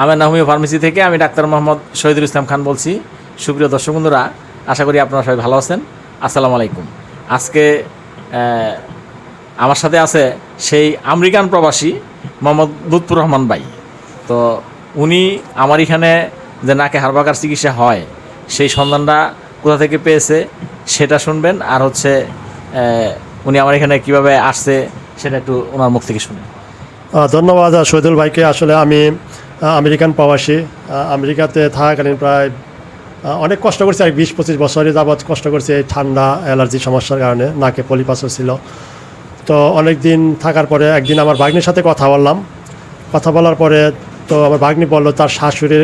Amena homeo pharmacy থেকে আমি doctor Mohammad Shahidul Islam Khan বলছি। সুপ্রিয় দর্শক বন্ধুরা, আশা করি আপনারা সবাই ভালো আছেন। আসসালামু আলাইকুম। আজকে আমার সাথে আছে সেই আমেরিকান প্রবাসী মোহাম্মদ লুৎফুর রহমান ভাই। তো উনি আমার এখানে যে নাকে হাড়বাঁকার চিকিৎসা হয় সেই সন্ধানটা কোথা থেকে পেয়েছে সেটা শুনবেন, আর হচ্ছে উনি আমার এখানে কীভাবে আসছে সেটা একটু ওনার মুখ থেকে শুনেন। ধন্যবাদ শহীদুল ভাইকে। আসলে আমি আমেরিকান প্রবাসী। আমেরিকাতে থাকাকালীন প্রায় অনেক কষ্ট করছি, 20-25 বছরই যাবৎ কষ্ট করছি এই ঠান্ডা অ্যালার্জি সমস্যার কারণে। নাকে পলিপাসও ছিল। তো অনেক দিন থাকার পরে একদিন আমার ভাগ্নির সাথে কথা বলার পরে তো আমার ভাগ্নি বললো তার শাশুড়ির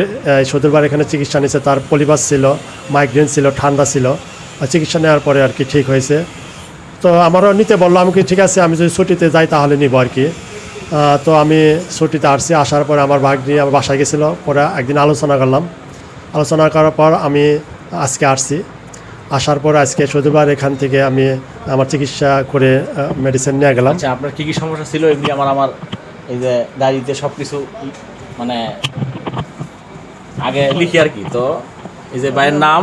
শহীদুল ভাইয়ের এখানে চিকিৎসা নিয়েছে, তার পলিপাস ছিল, মাইগ্রেন ছিল, ঠান্ডা ছিল। চিকিৎসা নেওয়ার পরে আর কি ঠিক হয়েছে। তো আমারও নিতে বললো, আমি কি ঠিক আছে, আমি যদি ছুটিতে যাই তাহলে নিব আর কি। তো আমি ছুটিতে আসছি। আসার পরে আমার ভাগ্নি আমার বাসায় গেছিলো, পরে একদিন আলোচনা করার পর আমি আজকে আসছি। আসার পর আজকে শহীদুল ভাইয়ের এখান থেকে আমি আমার চিকিৎসা করে মেডিসিন নিয়ে গেলাম। আচ্ছা, আপনার কী কী সমস্যা ছিল এমনি আমার এই যে ডায়েরিতে সব কিছু মানে আগে লিখি আর কি। তো এই যে ভাইয়ের নাম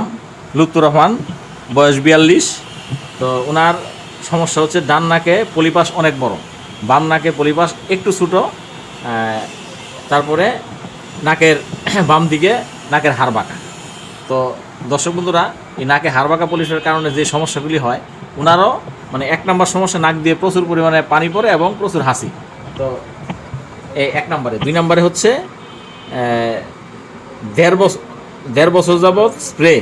লুৎফুর রহমান, বয়স 42। তো ওনার সমস্যা হচ্ছে ডান নাকে পলিপাস অনেক বড়, বাম নাকে পলিপাস একটু ছোটো, তারপরে নাকের বাম দিকে নাকের হাড় বাঁকা। তো দর্শক বন্ধুরা, এই নাকে হাড় বাঁকা পলিপাসের কারণে যে সমস্যাগুলি হয় ওনারও মানে 1 নম্বর সমস্যা, নাক দিয়ে প্রচুর পরিমাণে পানি পড়ে এবং প্রচুর হাসি। তো এই 1 নম্বরে। 2 নম্বরে হচ্ছে 1.5 বছর যাবৎ স্প্রে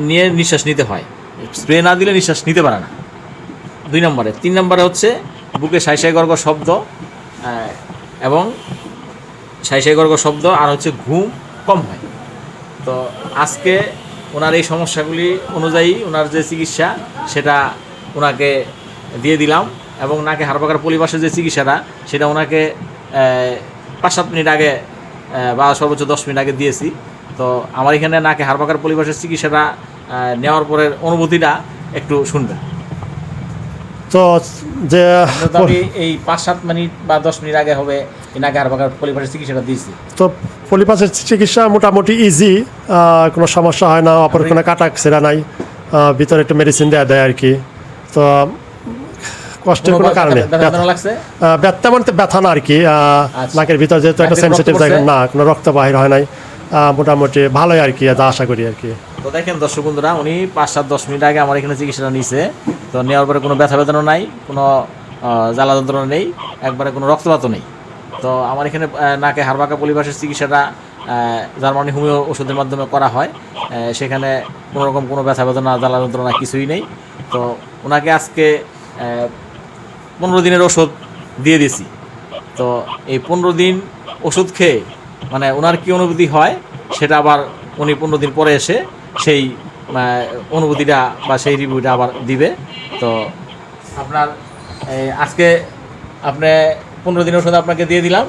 নিয়ে নিঃশ্বাস নিতে হয়, স্প্রে না দিলে নিঃশ্বাস নিতে পারে না। 2 নম্বরে। 3 নম্বরে হচ্ছে বুকে সাই গর্গ শব্দ এবং সাই গর্গ শব্দ, আর হচ্ছে ঘুম কম হয়। তো আজকে ওনার এই সমস্যাগুলি অনুযায়ী ওনার যে চিকিৎসা সেটা ওনাকে দিয়ে দিলাম, এবং নাকে হাড়বাঁকার পলিপাসের যে চিকিৎসাটা সেটা ওনাকে 5-7 মিনিট আগে বা সর্বোচ্চ 10 মিনিট আগে দিয়েছি। তো আমার এখানে নাকে হাড়বাঁকার পলিপাসের চিকিৎসাটা নেওয়ার পরের অনুভূতিটা একটু শুনবেন। তো যে এই 5-7 মিনিট বা 10 মিনিট আগে হবে এই নাকে হাড়বাঁকার পলিপাসের চিকিৎসাটা দিয়েছি। তো পলিপাসের চিকিৎসা মোটামুটি ইজি, কোনো সমস্যা হয় না, অপর কোনো কাটা ছেঁড়া নাই, ভিতরে একটু মেডিসিন দেয় আর কি। তো কষ্টের কোনো কারণে ব্যথা মানে ব্যথা না আর কি। নাকের ভিতরে যেহেতু একটা সেন্সিটিভ জায়গা, না কোনো রক্ত বাহির হয় নাই, মোটামুটি ভালোই আর কি, আশা করি আর কি। তো দেখেন দর্শক বন্ধুরা, উনি 5-7-10 মিনিট আগে আমার এখানে চিকিৎসাটা নিয়েছে। তো নেওয়ার পরে কোনো ব্যথা বেদনা নাই, কোনো জ্বালা যন্ত্রণা নেই, একবারে কোনো রক্তপাতও নেই। তো আমার এখানে নাকে হাড়বাঁকা পলিপাসের চিকিৎসাটা জার্মানি হোমিও ওষুধের মাধ্যমে করা হয়। সেখানে কোনো রকম কোনো ব্যথা বেদনা, জ্বালা যন্ত্রণা কিছুই নেই। তো ওনাকে আজকে 15 দিনের ওষুধ দিয়ে দিয়েছি। তো এই 15 দিন ওষুধ খেয়ে মানে ওনার কী অনুভূতি হয় সেটা আবার উনি 15 দিন পরে এসে সেই অনুভূতিটা বা সেই রিভিউটা আবার দিবে। তো আপনার আজকে আপনি 15 দিনের ওষুধ আপনাকে দিয়ে দিলাম।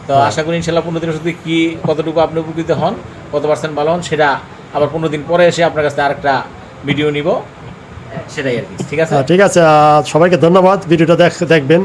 তো আশা করি ইনশাল্লাহ 15 দিনের ওষুধে কী কতটুকু আপনি উপকৃত হন, কত % ভালো হন, সেটা আবার 15 দিন পরে এসে আপনার কাছে আরেকটা ভিডিও নিব, সেটাই আর কি। ঠিক আছে, ঠিক আছে। সবাইকে ধন্যবাদ, ভিডিওটা দেখবেন।